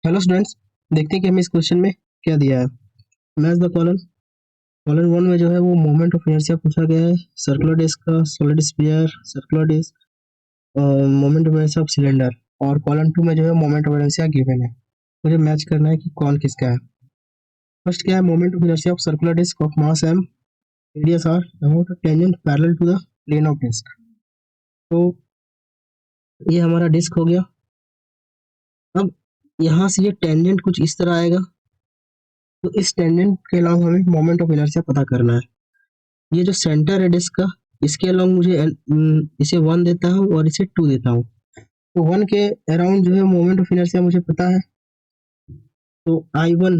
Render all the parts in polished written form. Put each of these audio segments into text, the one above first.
Hello students, देखते हैं कि हमें इस क्वेश्चन में क्या दिया है। मैच द कॉलम कॉलम 1 में जो है वो मोमेंट ऑफ इनर्शिया पूछा गया है, सर्कुलर डिस्क का, solid sphere, circular disc, moment of inertia of cylinder. और कॉलम 2 में जो है मोमेंट ऑफ इनर्शिया गिवन है। मुझे मैच करना है कि कौन किसका है। फर्स्ट क्या है, moment of inertia of circular disc of mass m, radius r, about a tangent parallel to the plane of disc. तो ये हमारा डिस्क हो गया। अब यहाँ से ये टेंजेंट कुछ इस तरह आएगा, तो इस टेंजेंट के अलावा हमें मोमेंट ऑफ इनर्शिया पता करना है। ये जो सेंटर है डिस्क का, इसके अलाउंग मुझे इसे 1 देता हूँ और इसे 2 देता हूँ। तो 1 के अराउंड जो है मोमेंट ऑफ इनर्शिया मुझे पता है। तो I1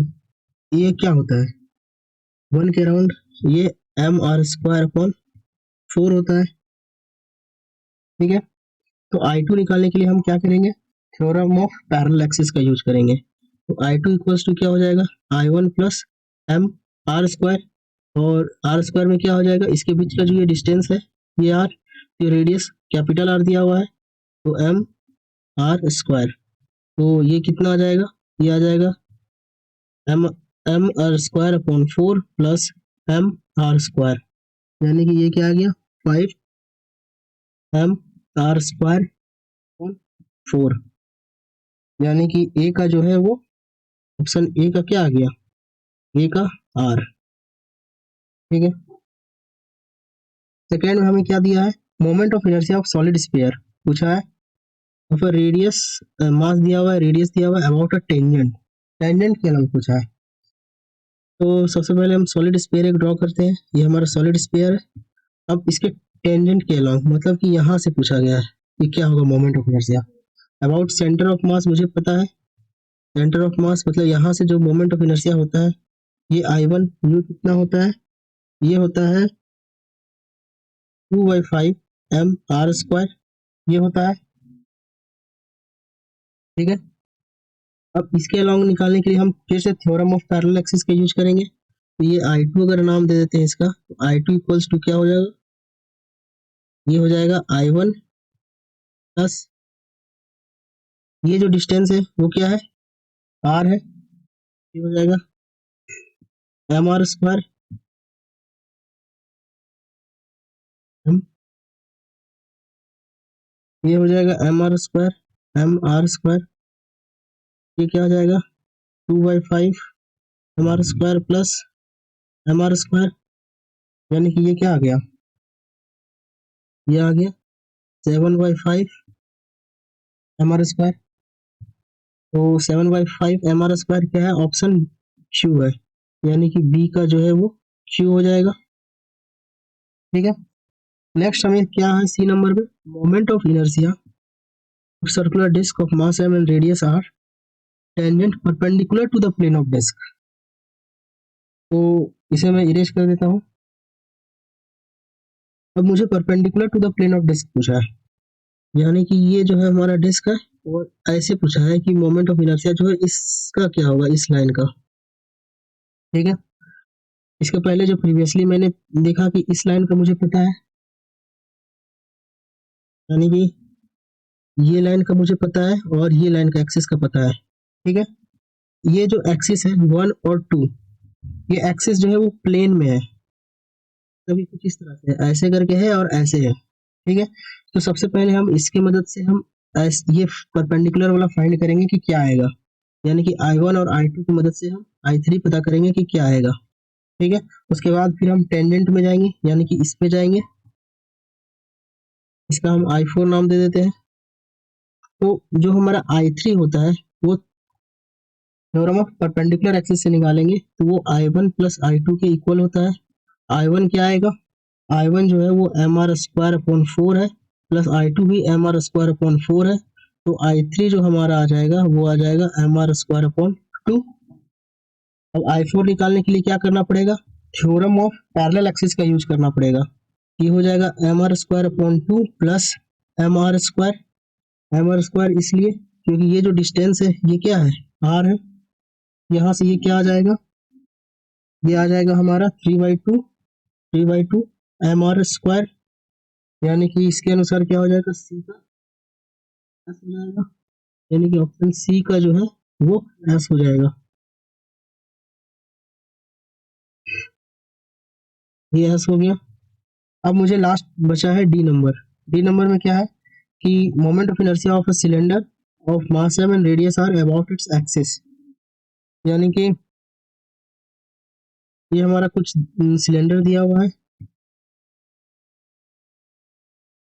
ये क्या होता है, 1 के अराउंड ये mr² अपॉन 4 होता है। ठीक है, तो I2 निकालने के लिए हम क्या करेंगे, थ्योरम ऑफ पैरेलल एक्सिस का यूज करेंगे। तो I2 इक्वल्स टू क्या हो जाएगा, I1 प्लस mr²। और r² में क्या हो जाएगा, इसके बीच का जो ये डिस्टेंस है ये r, ये रेडियस कैपिटल R दिया हुआ है, तो mr²। तो ये कितना आ जाएगा, ये आ जाएगा mr² अपॉन 4 प्लस mr², यानी कि ये क्या आ गया, 5mr²/4। यानी कि ए का जो है वो ऑप्शन ए का क्या आ गया, ए का r। ठीक है, सेकेंड में हमें क्या दिया है, moment of inertia of solid sphere पूछा है। और फिर रेडियस, मास दिया हुआ है, रेडियस दिया हुआ है, अबाउट अ टेंजेंट, टेंजेंट के अलावा पूछा है। तो सबसे पहले हम सॉलिड स्फीयर एक ड्रॉ करते हैं। ये हमारा सॉलिड स्फीयर है। अब इसके टेंजेंट के अलावा, मतलब कि यहाँ से पूछा गया है कि क्या होगा moment of inertia. About centre of mass मुझे पता है, सेंटर ऑफ मास मतलब यहाँ से जो मोमेंट ऑफ इनर्शिया होता है ये I1, ये कितना होता है, ये होता है 2/5mr², ये होता है। ठीक है, अब इसके अलावा निकालने के लिए हम फिर से थ्योरम ऑफ पैरेलल एक्सिस का यूज करेंगे। तो ये I2 अगर नाम दे देते हैं इसका, तो I2 इक्वल्स टू क्या हो जाएगा, ये हो जाएगा I1 प्लस ये जो डिस्टेंस है वो क्या है, R है, ये हो जाएगा mr², ये हो जाएगा mr², ये क्या हो जाएगा 2/5mr² प्लस mr², यानी कि ये क्या आ गया, ये आ गया 7/5mr²। तो 7/5mr² क्या है, ऑप्शन Q है, यानी कि बी का जो है वो Q हो जाएगा। ठीक है, नेक्स्ट हमें क्या है, सी नंबर में, moment of inertia of circular disc of mass m and radius r tangent perpendicular to the plane of disc. तो इसे मैं इरेज कर देता हूँ। अब मुझे perpendicular to the plane of disc पूछा है, यानी कि ये जो है हमारा डिस्क है, और ऐसे पूछा है कि मोमेंट ऑफ इनर्शिया जो है इसका क्या होगा, इस लाइन का। ठीक है, इसके पहले जो प्रीवियसली मैंने देखा कि इस लाइन का मुझे पता है, यानी कि ये लाइन का मुझे पता है और ये लाइन का एक्सिस का पता है। ठीक है, ये जो एक्सिस है 1 और 2, ये एक्सिस जो है वो प्लेन में है, तभी कुछ इस तरह से ऐसे करके है और ऐसे है। ठीक है, तो सबसे पहले हम इसकी मदद से हम ये परपेंडिकुलर वाला फाइंड करेंगे कि क्या आएगा, यानी कि I1 और I2 की मदद से हम I3 पता करेंगे कि क्या आएगा। ठीक है, उसके बाद फिर हम टेंजेंट में जाएंगे, यानी कि इस पे जाएंगे, इसका हम I4 नाम दे देते हैं। तो जो हमारा I3 होता है वो थ्योरम ऑफ परपेंडिकुलर एक्सिस से निकालेंगे, तो वो I1 प्लस I2 के इक्वल होता है। I1 क्या आएगा, I1 जो है वो mr²/4 है, प्लस I2 भी mr²/4 है। तो I3 जो हमारा आ जाएगा वो आ जाएगा mr²/2। अब I4 निकालने के लिए क्या करना पड़ेगा, थ्योरम ऑफ पैरेलल एक्सिस का यूज करना पड़ेगा। ये हो जाएगा mr²/2 प्लस mr²। इसलिए क्योंकि ये जो डिस्टेंस है ये क्या है, r है। यहाँ से ये क्या आ जाएगा, ये आ जाएगा हमारा 3/2 mr², यानी कि इसके अनुसार क्या हो जाएगा, सी का, यानी कि ऑप्शन सी का जो है वो एस हो जाएगा। ये एस हो गया। अब मुझे लास्ट बचा है डी नंबर। डी नंबर में क्या है कि moment of inertia of a cylinder of mass m and radius R about its axis. यानी कि ये हमारा कुछ सिलेंडर दिया हुआ है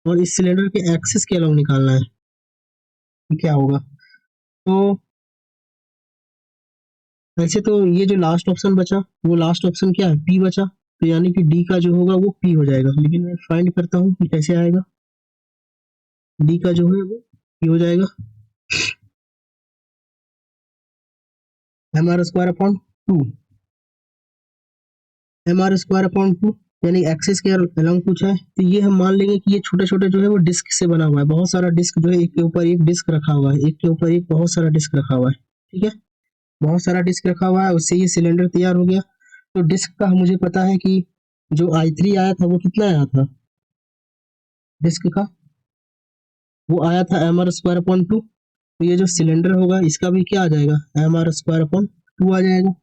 और इस सिलेंडर के एक्सिस के अलाउ निकालना है कि क्या होगा। तो वैसे तो ये जो लास्ट ऑप्शन बचा वो लास्ट ऑप्शन क्या है, पी बचा। तो यानी कि डी का जो होगा वो पी हो जाएगा, लेकिन मैं फाइंड करता हूँ कि कैसे आएगा। डी का जो है वो पी हो जाएगा, M R square upon 2। M R square upon 2 यानी एक्सिस के अलोंग पूछा है, तो ये हम मान लेंगे कि ये छोटे छोटे जो है वो डिस्क से बना हुआ है। बहुत सारा डिस्क जो है एक के ऊपर एक डिस्क रखा हुआ है, एक के ऊपर एक बहुत सारा डिस्क रखा हुआ है। ठीक है, बहुत सारा डिस्क रखा हुआ है, उससे ये सिलेंडर तैयार हो गया। तो डिस्क का मुझे पता है कि जो I3 आया था वो कितना आया था डिस्क का, वो आया था एम आर स्क्वायर अपॉन 2। तो ये जो सिलेंडर होगा इसका भी क्या आ जाएगा, एम आर स्क्वायर अपॉन 2 आ जाएगा।